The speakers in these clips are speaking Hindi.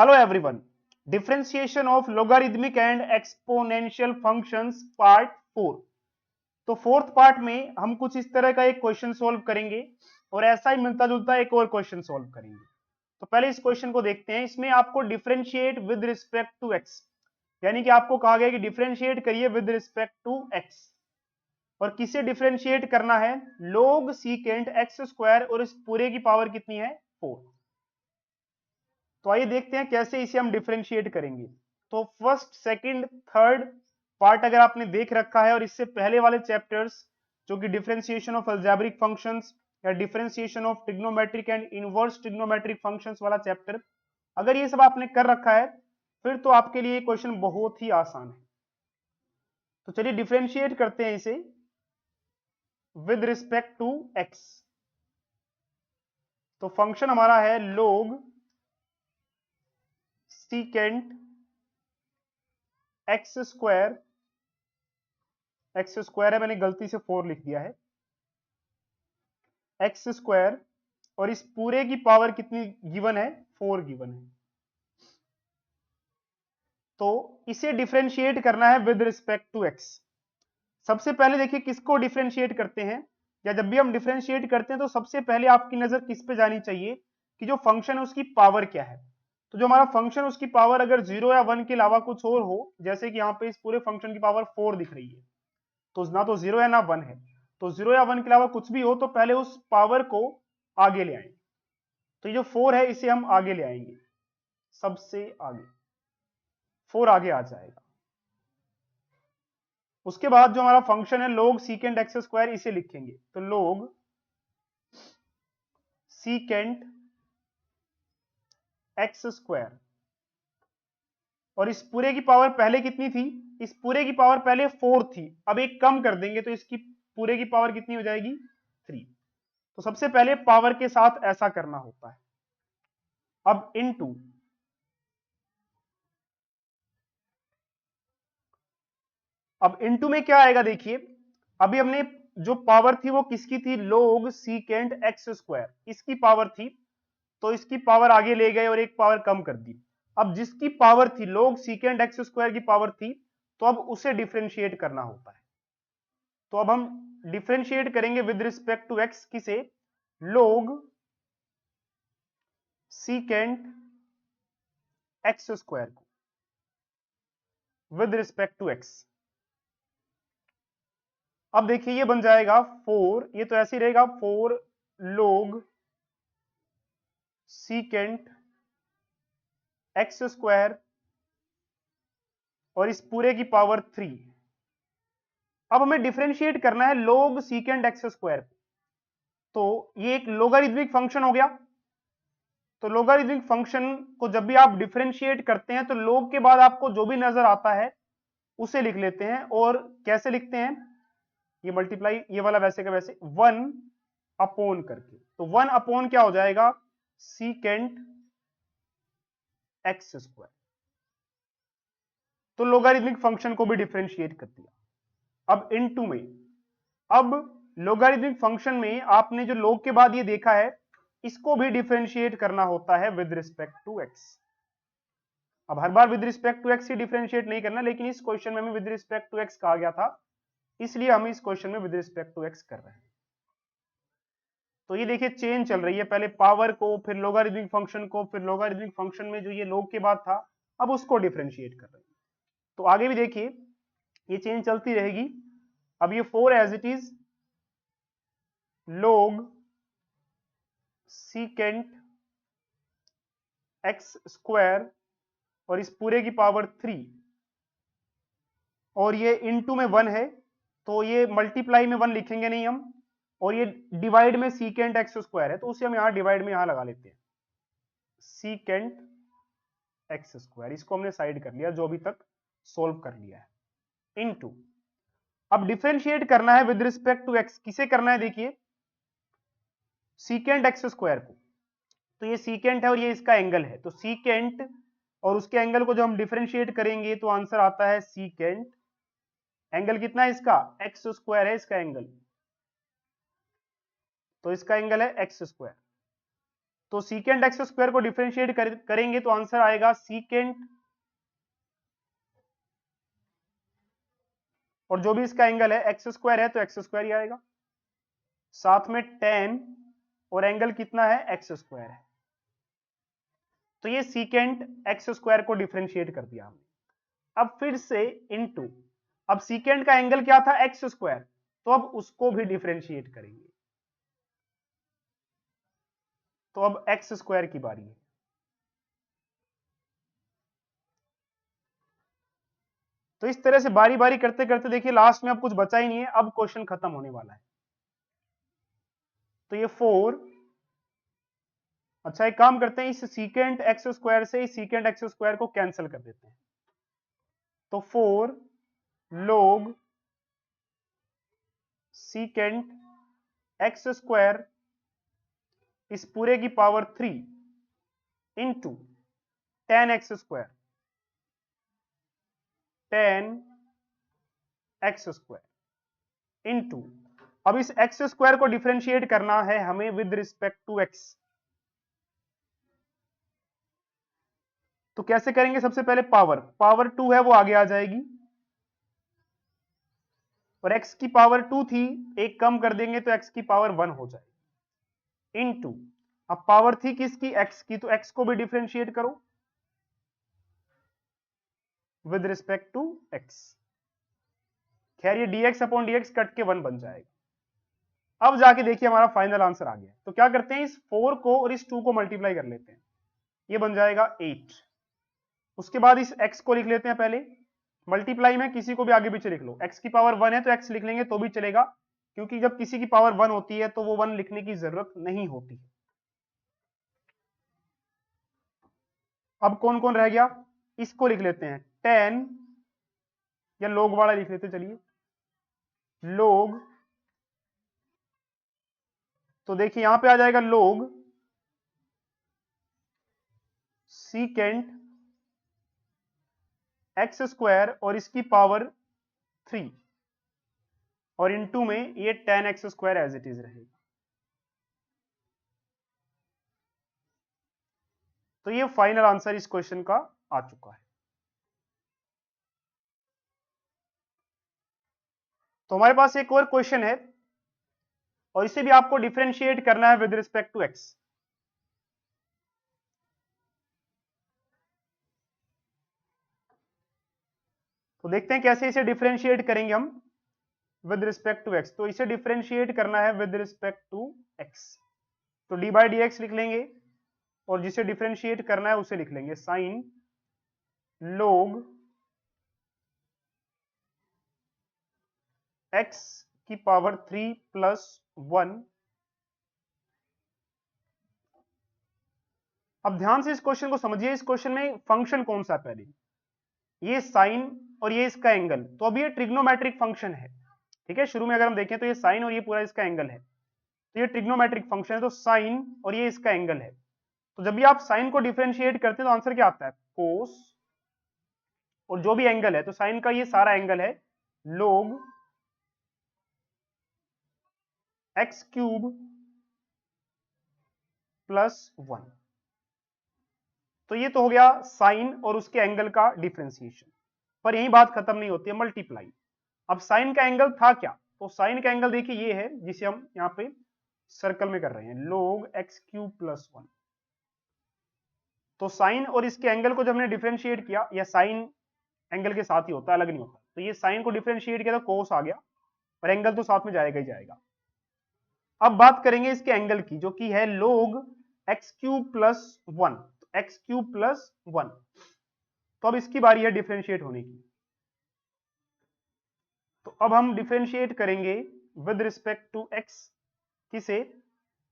Hello everyone, differentiation of logarithmic and exponential functions part 4। तो फोर्थ पार्ट में हम कुछ इस तरह का एक क्वेश्चन सॉल्व करेंगे और ऐसा ही मिलता जुलता एक और क्वेश्चन सॉल्व करेंगे। तो पहले इस क्वेश्चन को देखते हैं। इसमें आपको differentiate with respect to X, यानी कि आपको कहा गया कि डिफरेंशिएट करिए विद रिस्पेक्ट टू एक्स। और किसे डिफरेंशिएट करना है? log सीकेंट एक्स स्क्वायर, और इस पूरे की पावर कितनी है? 4। तो आइए देखते हैं कैसे इसे हम डिफरेंशिएट करेंगे। तो फर्स्ट, सेकंड, थर्ड पार्ट अगर आपने देख रखा है और इससे पहले वाले चैप्टर्स जो कि डिफरेंशिएशन ऑफ अलजेब्रिक फंक्शंस या differentiation of trigonometric and inverse trigonometric functions वाला चैप्टर, अगर ये सब आपने कर रखा है फिर तो आपके लिए क्वेश्चन बहुत ही आसान है। तो चलिए डिफरेंशिएट करते हैं इसे विद रिस्पेक्ट टू एक्स। तो फंक्शन हमारा है log secant X square, x square है, मैंने गलती से 4 लिख दिया है, एक्स स्क्वायर, और इस पूरे की पावर कितनी गिवन है? 4 गिवन है। तो इसे डिफरेंशिएट करना है विद रिस्पेक्ट टू एक्स। सबसे पहले देखिए किसको डिफरेंशिएट करते हैं, या जब भी हम डिफरेंशिएट करते हैं तो सबसे पहले आपकी नजर किस पे जानी चाहिए कि जो फंक्शन है उसकी पावर क्या है। तो जो हमारा फंक्शन उसकी पावर अगर 0 या 1 के अलावा कुछ और हो, जैसे कि यहाँ पे इस पूरे फंक्शन की पावर 4 दिख रही है, तो ना तो 0 है ना 1 है, तो 0 या 1 के अलावा कुछ भी हो तो पहले उस पावर को आगे ले आएंगे। तो ये जो 4 है इसे हम आगे ले आएंगे, सबसे आगे 4 आगे आ जाएगा। उसके बाद जो हमारा फंक्शन है log सीकेंट एक्स स्क्वायर, इसे लिखेंगे। तो log सीकेंट एक्स स्क्वायर, और इस पूरे की पावर पहले कितनी थी? इस पूरे की पावर पहले 4 थी, अब एक कम कर देंगे तो इसकी पूरे की पावर कितनी हो जाएगी? 3। तो सबसे पहले पावर के साथ ऐसा करना होता है। अब इनटू, अब इनटू में क्या आएगा देखिए, अभी हमने जो पावर थी वो किसकी थी? log सीकेंट एक्स स्क्वायर, इसकी पावर थी, तो इसकी पावर आगे ले गए और एक पावर कम कर दी। अब जिसकी पावर थी log सीकेंट एक्स स्क्वायर की पावर थी, तो अब उसे डिफरेंशिएट करना होता है। तो अब हम डिफरेंशिएट करेंगे विद रिस्पेक्ट टू एक्स, किसे? log सीकेंट एक्स स्क्वायर को विद रिस्पेक्ट टू एक्स। अब देखिए ये बन जाएगा 4, ये तो ऐसे ही रहेगा, 4 log सीकेंट एक्स स्क्वायर और इस पूरे की पावर 3। अब हमें डिफरेंशिएट करना है log सीकेंट एक्स स्क्वायर, तो ये एक लोगारिथमिक फंक्शन हो गया। तो लोगारिथमिक फंक्शन को जब भी आप डिफरेंशिएट करते हैं तो log के बाद आपको जो भी नजर आता है उसे लिख लेते हैं। और कैसे लिखते हैं? ये मल्टीप्लाई, ये वाला वैसे का वैसे 1 अपॉन करके। तो 1 अपॉन क्या हो जाएगा? Secant X square. तो लोगारिथमिक फंक्शन को भी डिफरेंशिएट कर दिया। अब इनटू में, अब लोगारिथमिक फंक्शन में आपने जो log के बाद ये देखा है, इसको भी डिफरेंशिएट करना होता है विद रिस्पेक्ट टू एक्स। अब हर बार विद रिस्पेक्ट टू एक्स ही डिफरेंशिएट नहीं करना, लेकिन इस क्वेश्चन में हमें विद रिस्पेक्ट टू एक्स कहा गया था, इसलिए हम इस क्वेश्चन में विद रिस्पेक्ट टू एक्स कर रहे हैं। तो ये देखिए चेन चल रही है, पहले पावर को, फिर लोगारिथमिक फंक्शन को, फिर लोगारिथमिक फंक्शन में जो ये log के बाद था अब उसको डिफरेंशिएट कर रहे हैं। तो आगे भी देखिए ये चेन चलती रहेगी। अब ये 4 as it is log secant X square और इस पूरे की पावर 3, और ये इनटू में 1 है, तो ये मल्टीप्लाई में 1 लिखेंगे नहीं हम, और ये डिवाइड में सीकेंट एक्स स्क्वायर है तो उसे हम यहां डिवाइड में यहां लगा लेते हैं, सीकेंट एक्स स्क्वायर। इसको हमने साइड कर लिया, जो अभी तक सोल्व कर लिया है, इनटू। अब डिफरेंशिएट करना है विद रिस्पेक्ट टू एक्स, किसे करना है? देखिए सीकेंट एक्स स्क्वायर को, तो ये सीकेंट है और ये इसका एंगल है, तो सीकेंट और उसके एंगल को जो हम डिफरेंशिएट करेंगे तो आंसर आता है सीकेंट, एंगल कितना है इसका? एक्स स्क्वायर है इसका एंगल, तो इसका एंगल है एक्स स्क्वायर। तो सीकेंट एक्स स्क्वायर को डिफरेंशिएट करेंगे तो आंसर आएगा सीकेंट, और जो भी इसका एंगल है एक्स स्क्वायर है तो एक्स स्क्वायर ही आएगा, साथ में टेन, और एंगल कितना है एक्स स्क्वायर है। तो ये सीकेंट एक्स स्क्वायर को डिफरेंशिएट कर दिया हमने। अब फिर से इनटू, अब सीकेंट का एंगल क्या था एक्स स्क्वायर, तो अब उसको भी डिफरेंशिएट करेंगे। तो अब एक्स स्क्वायर की बारी है। तो इस तरह से बारी बारी करते करते देखिए लास्ट में अब कुछ बचा ही नहीं है, अब क्वेश्चन खत्म होने वाला है। तो ये 4, अच्छा एक काम करते हैं, इस सीकेंट एक्स स्क्वायर से इस सीकेंट एक्स स्क्वायर को कैंसिल कर देते हैं। तो 4 log सीकेंट एक्स स्क्वायर इस पूरे की power 3 into ten X square, ten X square into, अब इस एक्स स्क्वायर को डिफरेंशिएट करना है हमें विद रिस्पेक्ट टू एक्स। तो कैसे करेंगे, सबसे पहले पावर 2 है वो आगे आ जाएगी, और x की पावर 2 थी, एक कम कर देंगे तो x की पावर 1 हो जाएगी, इनटू, अब पावर थी किसकी x की, तो x को भी डिफरेंशिएट करो विद रिस्पेक्ट टू x। खैर ये dx अपॉन dx कट के 1 बन जाएगा। अब जाके देखिए हमारा फाइनल आंसर आ गया। तो क्या करते हैं, इस 4 को और इस 2 को मल्टीप्लाई कर लेते हैं, ये बन जाएगा 8। उसके बाद इस x को लिख लेते हैं, पहले मल्टीप्लाई में किसी को भी आगे पीछे लिख लो, x की पावर 1 है तो x लिख लेंगे तो भी चलेगा, क्योंकि जब किसी की पावर 1 होती है तो वो 1 लिखने की जरूरत नहीं होती। अब कौन कौन रह गया, इसको लिख लेते हैं 10, या log वाला लिख लेते, चलिए log, तो देखिए यहां पे आ जाएगा log सीकेंट एक्स स्क्वायर और इसकी पावर 3, और इनटू में ये ten X square as it is रहेगा। तो ये फाइनल आंसर इस क्वेश्चन का आ चुका है। तो हमारे पास एक और क्वेश्चन है, और इसे भी आपको डिफरेंशिएट करना है विद रिस्पेक्ट टू एक्स। तो देखते हैं कैसे इसे डिफरेंशिएट करेंगे हम विद रिस्पेक्ट टू एक्स। तो इसे डिफरेंशिएट करना है विद रिस्पेक्ट टू एक्स, तो डी बाई डी एक्स लिख लेंगे, और जिसे डिफरेंशिएट करना है उसे लिख लेंगे साइन log x की पावर 3 प्लस 1। अब ध्यान से इस क्वेश्चन को समझिए, इस क्वेश्चन में फंक्शन कौन सा है, पहले ये साइन और ये इसका एंगल, तो अब ये ट्रिग्नोमेट्रिक फंक्शन है, ठीक है। शुरू में अगर हम देखें तो ये साइन और ये पूरा इसका एंगल है, तो ये ट्रिग्नोमेट्रिक फंक्शन है, तो साइन और ये इसका एंगल है। तो जब भी आप साइन को डिफरेंशिएट करते हैं तो आंसर क्या आता है, कोस, और जो भी एंगल है, तो साइन का ये सारा एंगल है log एक्स क्यूब प्लस 1। तो ये तो हो गया साइन और उसके एंगल का डिफरेंशिएशन, पर यही बात खत्म नहीं होती है, मल्टीप्लाई। अब साइन का एंगल था क्या, तो साइन का एंगल देखिए ये है जिसे हम यहां पे सर्कल में कर रहे हैं, log एक्स क्यूब प्लस 1। तो साइन और इसके एंगल को जब हमने डिफरेंशिएट किया, या साइन एंगल के साथ ही होता है, अलग नहीं होता, तो ये साइन को डिफरेंशिएट किया तो कोस आ गया, और एंगल तो साथ में जाएगा ही जाएगा। अब बात करेंगे इसके एंगल की, जो कि है log X cube plus 1, x cube plus 1। तो अब इसकी बारी है डिफरेंशिएट होने की। तो अब हम डिफरेंशिएट करेंगे विद रिस्पेक्ट टू एक्स, किसे,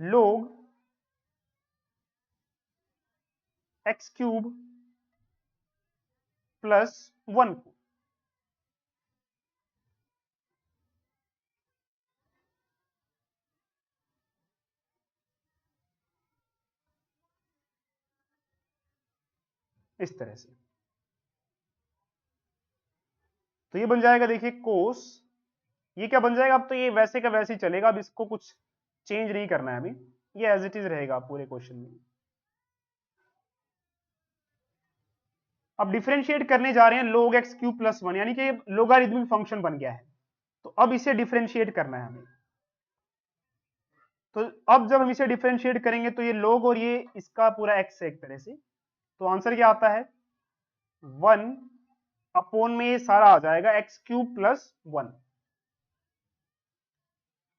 log एक्स क्यूब प्लस 1 को। इस तरह से तो ये बन जाएगा, देखिए कोस, ये क्या बन जाएगा, अब तो ये वैसे का वैसे ही चलेगा, अब इसको कुछ चेंज नहीं करना है हमें। ये एज इट इज रहेगा पूरे क्वेश्चन में। अब डिफरेंशिएट करने जा रहे हैं log x क्यूब प्लस 1, यानी कि लोगारिथमिक फंक्शन बन गया है, तो अब इसे डिफरेंशिएट करना है हमें। तो अब जब हम इसे डिफरेंशिएट करेंगे तो ये log और ये इसका पूरा x है एक तरह से, तो आंसर क्या आता है 1 अपॉन में ये सारा आ जाएगा x cube plus 1,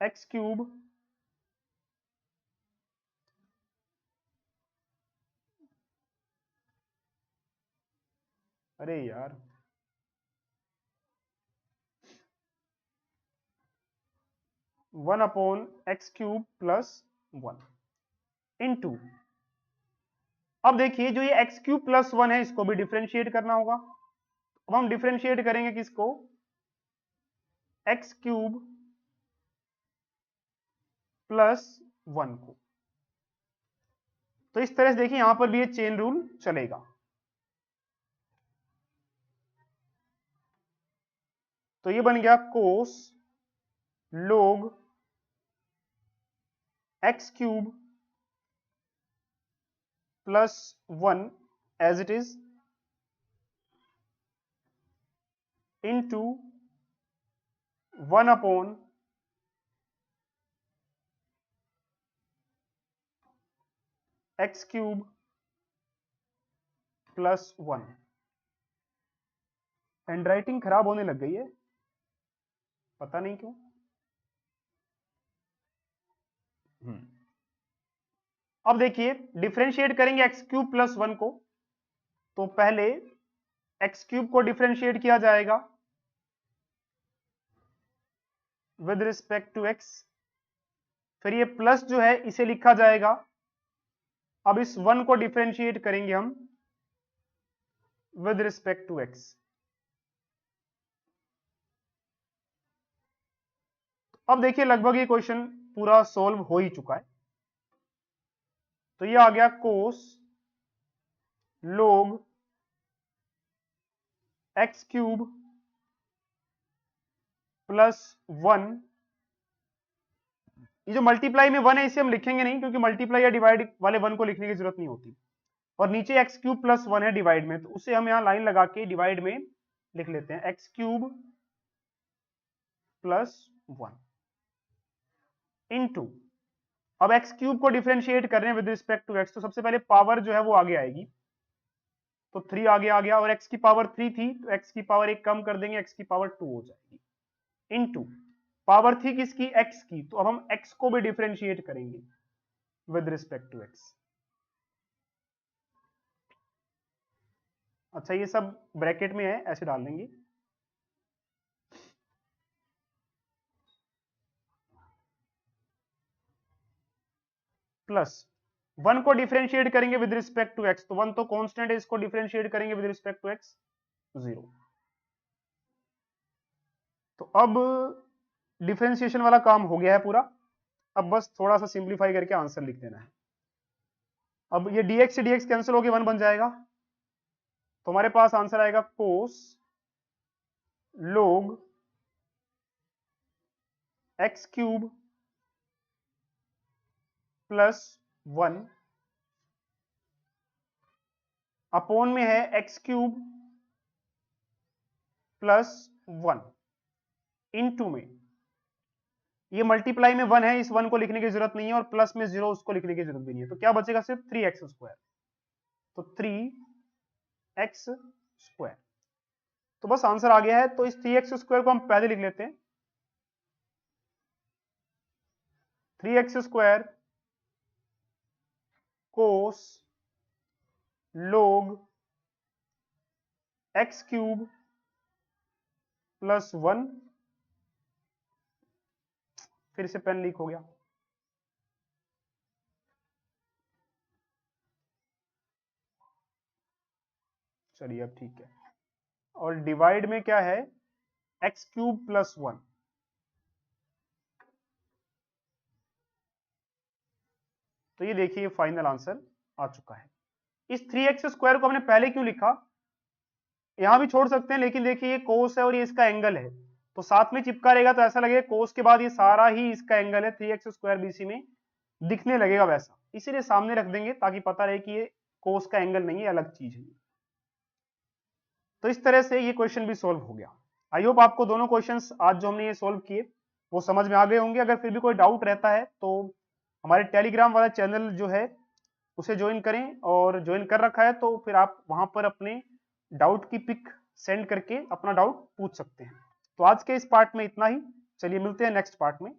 x cube अरे यार 1 upon X cube plus 1 into, अब देखिए जो ये एक्स क्यूब प्लस 1 है इसको भी डिफरेंशिएट करना होगा। अब हम डिफरेंशिएट करेंगे किसको, एक्स क्यूब प्लस 1 को। तो इस तरह से देखिए यहां पर भी ये चेन रूल चलेगा। तो ये बन गया cos log X cube plus 1 as it is into 1 upon X cube plus 1। Handwriting खराब होने लग गई है, पता नहीं क्यों। अब देखिए डिफरेंशिएट करेंगे एक्स क्यूब प्लस 1 को, तो पहले एक्स क्यूब को डिफरेंशिएट किया जाएगा विद रिस्पेक्ट टू एक्स, फिर ये प्लस जो है इसे लिखा जाएगा। अब इस 1 को डिफरेंशिएट करेंगे हम विद रिस्पेक्ट टू एक्स। अब देखिए लगभग ये क्वेश्चन पूरा सॉल्व हो ही चुका है। तो ये आ गया cos log X cube plus 1, ये जो मल्टीप्लाई में 1 है इसे हम लिखेंगे नहीं, क्योंकि मल्टीप्लाई या डिवाइड वाले 1 को लिखने की जरूरत नहीं होती। और नीचे एक्स क्यूब प्लस 1 है डिवाइड में, तो उसे हम यहां लाइन लगा के डिवाइड में लिख लेते हैं एक्स क्यूब प्लस 1 इनटू, अब एक्स क्यूब को डिफरेंशिएट कर रहे हैं विद रिस्पेक्ट टू एक्स, तो सबसे पहले पावर जो है वो आगे आएगी, तो 3 आगे आ गया, और एक्स की पावर 3 थी तो एक्स की पावर 1 कम कर देंगे, एक्स की पावर 2 हो जाएगी इनटू पावर थी किसकी, एक्स की, तो अब हम एक्स को भी डिफरेंशिएट करेंगे विद रिस्पेक्ट टू एक्स। अच्छा ये सब ब्रैकेट में है, ऐसे डाल देंगे। प्लस 1 को डिफरेंशिएट करेंगे विद रिस्पेक्ट टू एक्स, तो 1 तो कांस्टेंट है, इसको डिफरेंशिएट करेंगे विद रिस्पेक्ट टू एक्स 0। तो अब डिफरेंशिएशन वाला काम हो गया है पूरा, अब बस थोड़ा सा सिंप्लीफाई करके आंसर लिख देना है। अब ये dx से dx कैंसिल होके 1 बन जाएगा, तो हमारे पास आंसर आएगा कोस log X cube plus 1 upon में है एक्स क्यूब प्लस 1 इनटू में, ये मल्टीप्लाई में 1 है, इस 1 को लिखने की जरूरत नहीं है, और प्लस में 0 उसको लिखने की जरूरत भी नहीं है, तो क्या बचेगा सिर्फ 3x स्क्वायर, तो 3x स्क्वायर। तो बस आंसर आ गया है। तो इस 3x स्क्वायर को हम पहले लिख लेते हैं, 3x स्क्वायर कोस log एक्स क्यूब प्लस 1, फिर से पेन लीक हो गया, चलिए अब ठीक है, और डिवाइड में क्या है एक्स क्यूब प्लस 1, तो ये देखिए फाइनल आंसर आ चुका है। इस 3x स्क्वायर को हमने पहले क्यों लिखा, यहां भी छोड़ सकते हैं, लेकिन देखिए ये कोस है और ये इसका एंगल है, तो साथ में चिपका रहेगा तो ऐसा लगेगा कोस के बाद ये सारा ही इसका एंगल है 3x स्क्वायर बीसी में, दिखने लगेगा वैसा, इसीलिए सामने रख देंगे ताकि पता रहे कि ये कोस का एंगल नहीं है, अलग चीज है। तो इस तरह से ये क्वेश्चन भी सोल्व हो गया। आई होप आपको दोनों क्वेश्चंस आज जो हमने ये सोल्व किए वो समझ में आ गए होंगे। अगर फिर भी कोई डाउट रहता है तो हमारे टेलीग्राम वाला चैनल जो है उसे ज्वाइन करें, और ज्वाइन कर रखा है तो फिर आप वहां पर अपने डाउट की पिक सेंड करके अपना डाउट पूछ सकते हैं। तो आज के इस पार्ट में इतना ही, चलिए मिलते हैं नेक्स्ट पार्ट में।